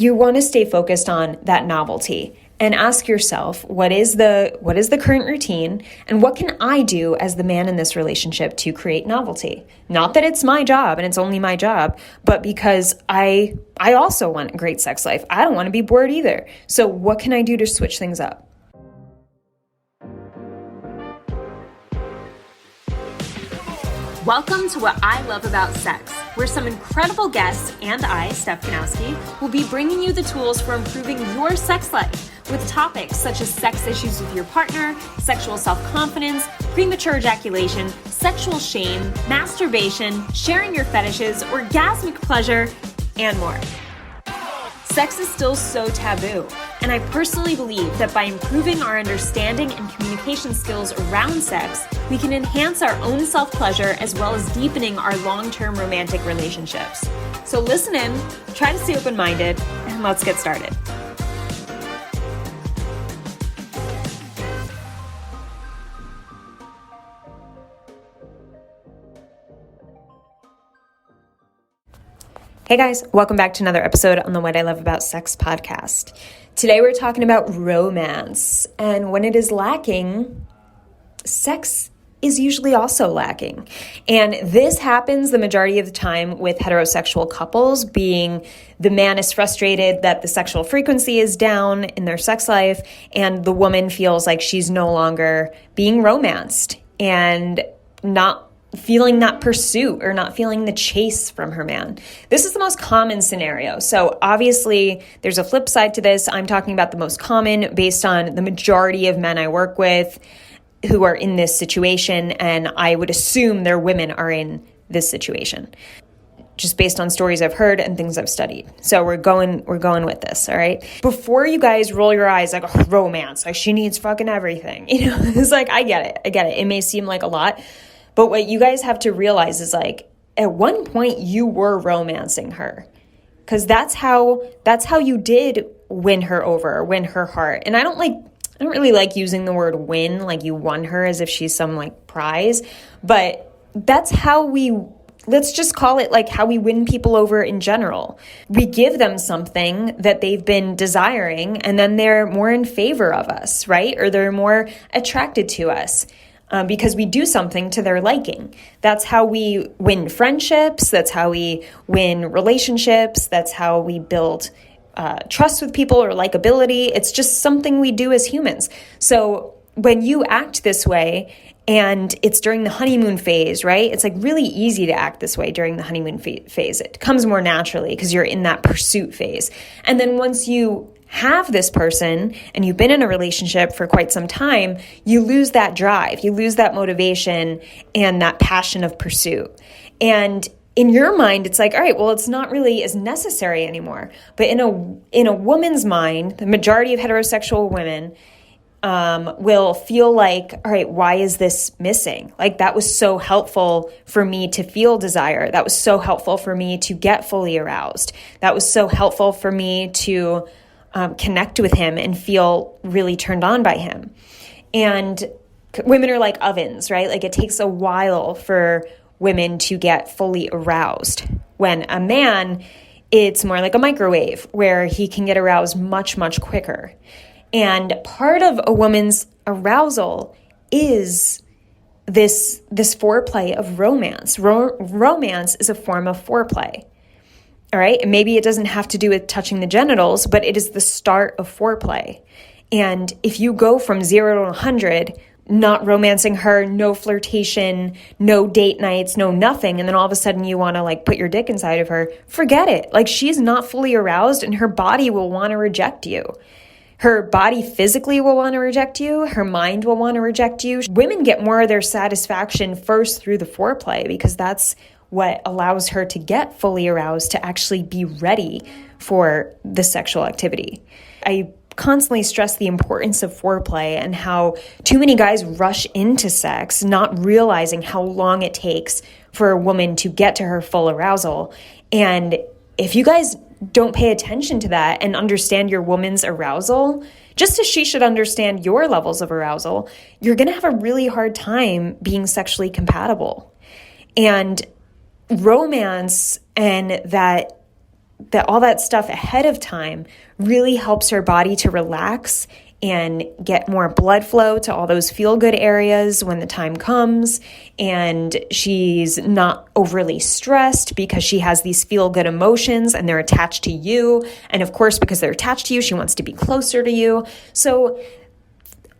you want to stay focused on that novelty and ask yourself, what is the current routine, and what can I do as the man in this relationship to create novelty? Not that it's my job and it's only my job, but because I also want a great sex life. I don't want to be bored either. So what can I do to switch things up? Welcome to What I Love About Sex, where some incredible guests and I, Steph Kanowski, will be bringing you the tools for improving your sex life with topics such as sex issues with your partner, sexual self-confidence, premature ejaculation, sexual shame, masturbation, sharing your fetishes, orgasmic pleasure, and more. Sex is still so taboo, and I personally believe that by improving our understanding and communication skills around sex, we can enhance our own self-pleasure as well as deepening our long-term romantic relationships. So listen in, try to stay open-minded, and let's get started. Hey guys, welcome back to another episode on the What I Love About Sex podcast. Today we're talking about romance, and when it is lacking, sex is usually also lacking. And this happens the majority of the time with heterosexual couples, being the man is frustrated that the sexual frequency is down in their sex life, and the woman feels like she's no longer being romanced and not feeling that pursuit or not feeling the chase from her man. This is the most common scenario. So obviously there's a flip side to this. I'm talking about the most common based on the majority of men I work with who are in this situation. And I would assume their women are in this situation just based on stories I've heard and things I've studied. So we're going with this. All right. Before you guys roll your eyes like, oh, romance, like she needs fucking everything. You know, it's like, I get it. It may seem like a lot, but what you guys have to realize is like at one point you were romancing her, because that's how you did win her over, win her heart. And I don't really like using the word win, like you won her as if she's some like prize, but that's how let's just call it like how we win people over in general. We give them something that they've been desiring, and then they're more in favor of us, right? Or they're more attracted to us. Because we do something to their liking. That's how we win friendships. That's how we win relationships. That's how we build trust with people or likability. It's just something we do as humans. So when you act this way and it's during the honeymoon phase, right? It's like really easy to act this way during the honeymoon phase. It comes more naturally because you're in that pursuit phase. And then once you have this person and you've been in a relationship for quite some time, you lose that drive, you lose that motivation and that passion of pursuit. And in your mind, it's like, all right, well, it's not really as necessary anymore. But in a woman's mind, the majority of heterosexual women will feel like, all right, why is this missing? Like that was so helpful for me to feel desire. That was so helpful for me to get fully aroused. That was so helpful for me to connect with him and feel really turned on by him. And women are like ovens, right? Like it takes a while for women to get fully aroused. When a man, it's more like a microwave where he can get aroused much, much quicker. And part of a woman's arousal is this foreplay of romance. Romance is a form of foreplay. All right. And maybe it doesn't have to do with touching the genitals, but it is the start of foreplay. And if you go from 0 to 100, not romancing her, no flirtation, no date nights, no nothing, and then all of a sudden you want to like put your dick inside of her, forget it. Like she's not fully aroused and her body will want to reject you. Her body physically will want to reject you. Her mind will want to reject you. Women get more of their satisfaction first through the foreplay because that's what allows her to get fully aroused, to actually be ready for the sexual activity. I constantly stress the importance of foreplay and how too many guys rush into sex, not realizing how long it takes for a woman to get to her full arousal. And if you guys don't pay attention to that and understand your woman's arousal, just as she should understand your levels of arousal, you're going to have a really hard time being sexually compatible. And romance and that all that stuff ahead of time really helps her body to relax and get more blood flow to all those feel-good areas when the time comes, and she's not overly stressed because she has these feel-good emotions and they're attached to you. And of course, because they're attached to you, she wants to be closer to you. So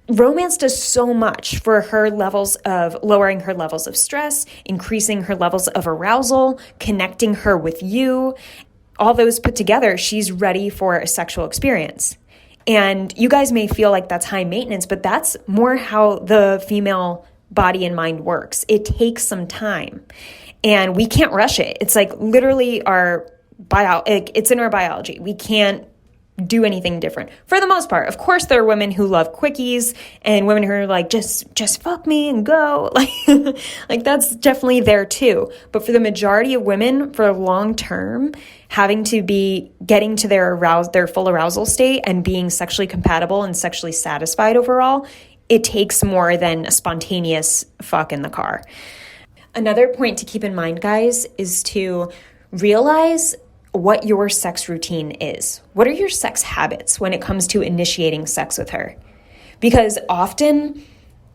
romance does so much for her levels of lowering her levels of stress, increasing her levels of arousal, connecting her with you. All those put together, she's ready for a sexual experience. And you guys may feel like that's high maintenance, but that's more how the female body and mind works. It takes some time and we can't rush it. It's like literally it's in our biology. We can't do anything different for the most part. Of course, there are women who love quickies and women who are like, just fuck me and go. Like that's definitely there too. But for the majority of women, for long term, having to be getting to their full arousal state and being sexually compatible and sexually satisfied overall, it takes more than a spontaneous fuck in the car. Another point to keep in mind, guys, is to realize what your sex routine is. What are your sex habits when it comes to initiating sex with her? Because often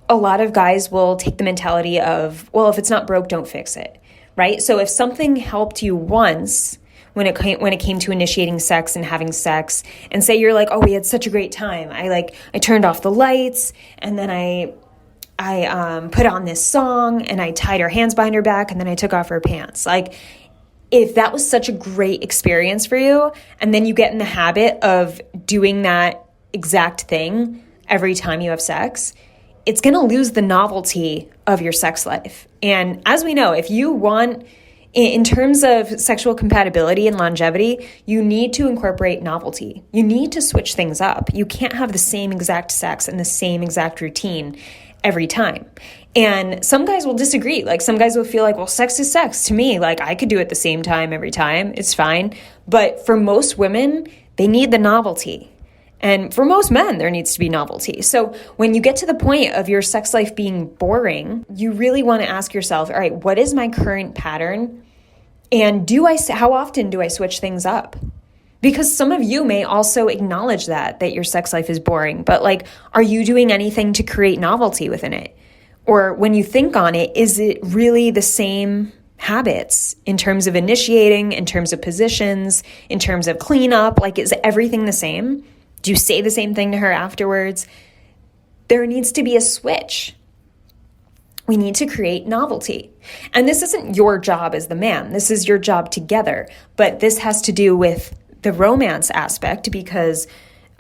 a lot of guys will take the mentality of, well, if it's not broke, don't fix it, right? So if something helped you once when it came to initiating sex and having sex, and say you're like, oh, we had such a great time. I turned off the lights and then I put on this song and I tied her hands behind her back and then I took off her pants. Like, if that was such a great experience for you, and then you get in the habit of doing that exact thing every time you have sex, it's going to lose the novelty of your sex life. And as we know, if you want, in terms of sexual compatibility and longevity, you need to incorporate novelty. You need to switch things up. You can't have the same exact sex and the same exact routine every time. And some guys will disagree. Like some guys will feel like, well, sex is sex to me. Like I could do it the same time every time. It's fine. But for most women, they need the novelty. And for most men, there needs to be novelty. So when you get to the point of your sex life being boring, you really want to ask yourself, all right, what is my current pattern? And how often do I switch things up? Because some of you may also acknowledge that your sex life is boring, but like, are you doing anything to create novelty within it? Or when you think on it, is it really the same habits in terms of initiating, in terms of positions, in terms of cleanup? Like, is everything the same? Do you say the same thing to her afterwards? There needs to be a switch. We need to create novelty. And this isn't your job as the man. This is your job together. But this has to do with the romance aspect because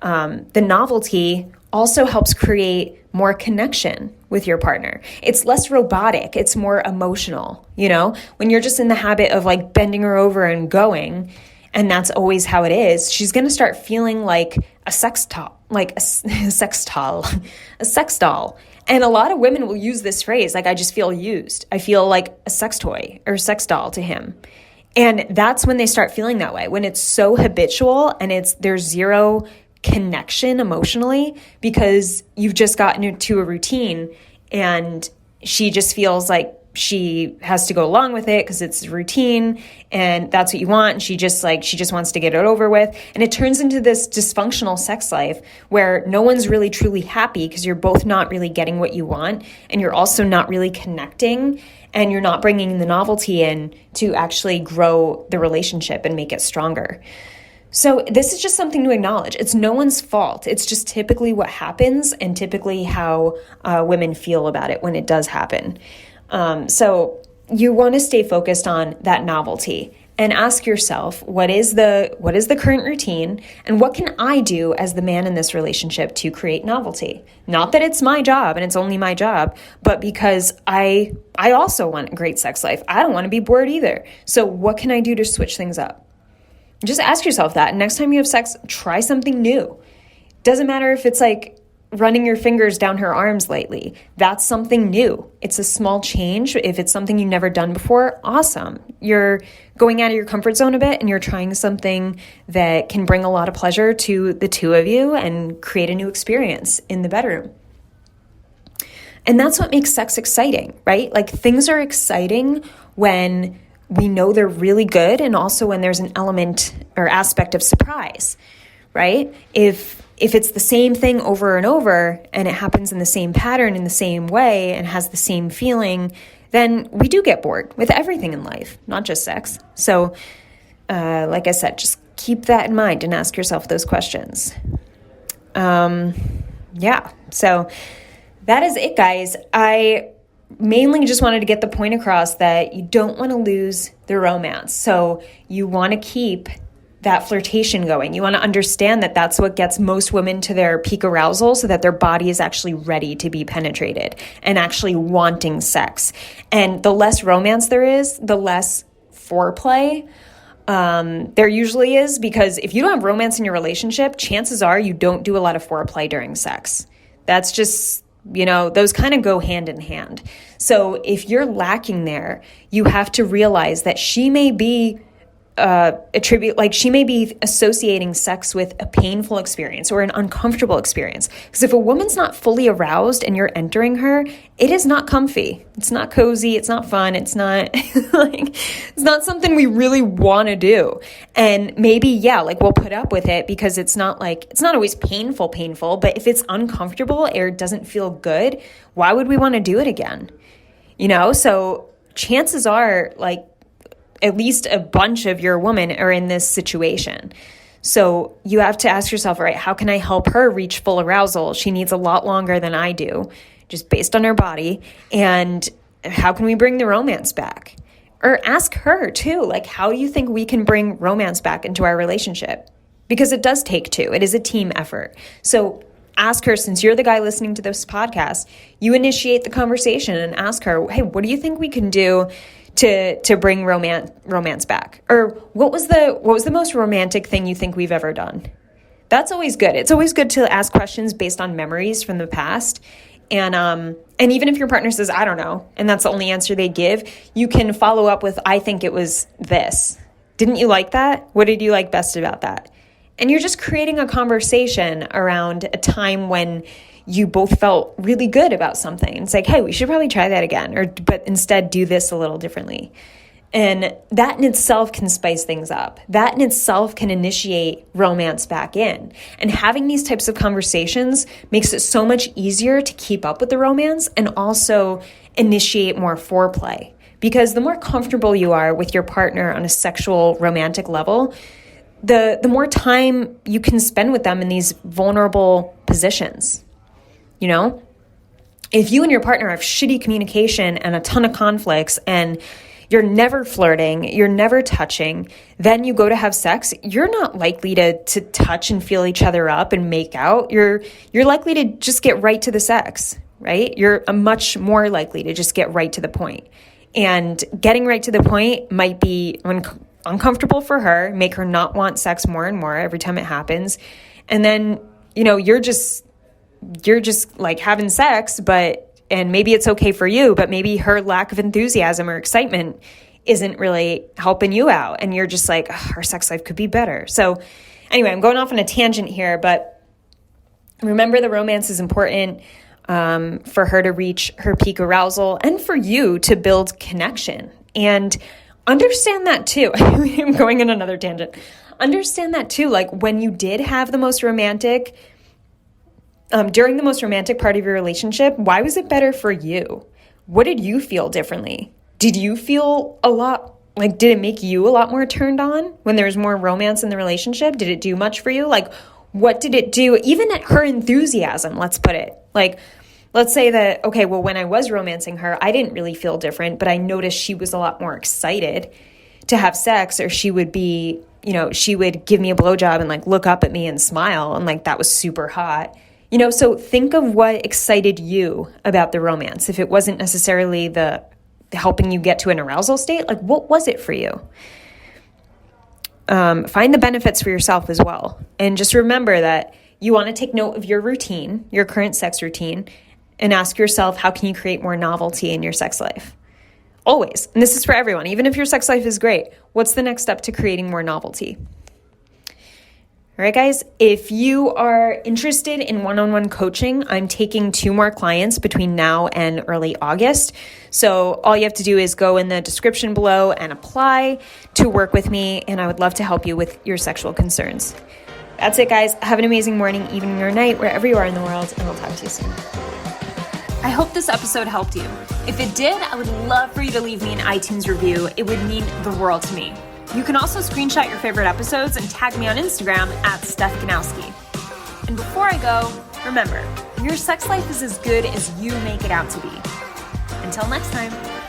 the novelty also helps create more connection with your partner. It's less robotic. It's more emotional. You know, when you're just in the habit of like bending her over and going, and that's always how it is, she's going to start feeling like a sex doll, a sex doll. And a lot of women will use this phrase, like, I just feel used. I feel like a sex toy or sex doll to him. And that's when they start feeling that way, when it's so habitual and there's zero connection emotionally because you've just gotten into a routine and she just feels like she has to go along with it because it's a routine and that's what you want. And she just wants to get it over with. And it turns into this dysfunctional sex life where no one's really truly happy because you're both not really getting what you want. And you're also not really connecting and you're not bringing the novelty in to actually grow the relationship and make it stronger. So this is just something to acknowledge. It's no one's fault. It's just typically what happens and typically how women feel about it when it does happen. So you want to stay focused on that novelty and ask yourself, what is the current routine and what can I do as the man in this relationship to create novelty? Not that it's my job and it's only my job, but because I also want a great sex life. I don't want to be bored either. So what can I do to switch things up? Just ask yourself that. And next time you have sex, try something new. Doesn't matter if it's like running your fingers down her arms lightly. That's something new. It's a small change. If it's something you've never done before, awesome. You're going out of your comfort zone a bit and you're trying something that can bring a lot of pleasure to the two of you and create a new experience in the bedroom. And that's what makes sex exciting, right? Like things are exciting when we know they're really good, and also when there's an element or aspect of surprise, right? If it's the same thing over and over and it happens in the same pattern in the same way and has the same feeling, then we do get bored with everything in life, not just sex. So, like I said, just keep that in mind and ask yourself those questions. So that is it, guys. I mainly just wanted to get the point across that you don't want to lose the romance. So you want to keep that flirtation going. You want to understand that that's what gets most women to their peak arousal, so that their body is actually ready to be penetrated and actually wanting sex. And the less romance there is, the less foreplay there usually is, because if you don't have romance in your relationship, chances are you don't do a lot of foreplay during sex. That's just, those kind of go hand in hand. So if you're lacking there, you have to realize that she may be associating sex with a painful experience or an uncomfortable experience. Because if a woman's not fully aroused and you're entering her, it is not comfy. It's not cozy. It's not fun. It's not it's not something we really want to do. And maybe, we'll put up with it because it's not always painful, but if it's uncomfortable or it doesn't feel good, why would we want to do it again? So chances are, at least a bunch of your women are in this situation. So you have to ask yourself, all right, how can I help her reach full arousal? She needs a lot longer than I do, just based on her body. And how can we bring the romance back? Or ask her too, how do you think we can bring romance back into our relationship? Because it does take two. It is a team effort. So ask her, since you're the guy listening to this podcast, you initiate the conversation and ask her, hey, what do you think we can do to bring romance back? Or what was the most romantic thing you think we've ever done? That's always good. It's always good to ask questions based on memories from the past. And even if your partner says, I don't know, and that's the only answer they give, you can follow up with, I think it was this. Didn't you like that? What did you like best about that? And you're just creating a conversation around a time when you both felt really good about something. It's like, hey, we should probably try that again, but instead do this a little differently. And that in itself can spice things up. That in itself can initiate romance back in. And having these types of conversations makes it so much easier to keep up with the romance and also initiate more foreplay. Because the more comfortable you are with your partner on a sexual romantic level, the more time you can spend with them in these vulnerable positions. If you and your partner have shitty communication and a ton of conflicts and you're never flirting, you're never touching, then you go to have sex, you're not likely to touch and feel each other up and make out. You're likely to just get right to the sex, right? You're much more likely to just get right to the point. And getting right to the point might be uncomfortable for her, make her not want sex more and more every time it happens. And then, you're just having sex, and maybe it's okay for you, but maybe her lack of enthusiasm or excitement isn't really helping you out. And you're just like, our sex life could be better. So anyway, I'm going off on a tangent here, but remember the romance is important for her to reach her peak arousal and for you to build connection. And understand that too. I'm going on another tangent. Understand that too. When you did have the most romantic during the most romantic part of your relationship, why was it better for you? What did you feel differently? Did you feel did it make you a lot more turned on when there was more romance in the relationship? Did it do much for you? What did it do? Even at her enthusiasm, let's put it. Let's say that, okay, well, when I was romancing her, I didn't really feel different, but I noticed she was a lot more excited to have sex, or she would be, she would give me a blowjob and look up at me and smile, and that was super hot. So think of what excited you about the romance. If it wasn't necessarily the helping you get to an arousal state, what was it for you? Find the benefits for yourself as well. And just remember that you want to take note of your routine, your current sex routine, and ask yourself, how can you create more novelty in your sex life? Always. And this is for everyone. Even if your sex life is great, what's the next step to creating more novelty? All right, guys, if you are interested in one-on-one coaching, I'm taking 2 more clients between now and early August. So all you have to do is go in the description below and apply to work with me, and I would love to help you with your sexual concerns. That's it, guys. Have an amazing morning, evening, or night, wherever you are in the world, and I'll talk to you soon. I hope this episode helped you. If it did, I would love for you to leave me an iTunes review. It would mean the world to me. You can also screenshot your favorite episodes and tag me on Instagram at Steph Ganowski. And before I go, remember, your sex life is as good as you make it out to be. Until next time.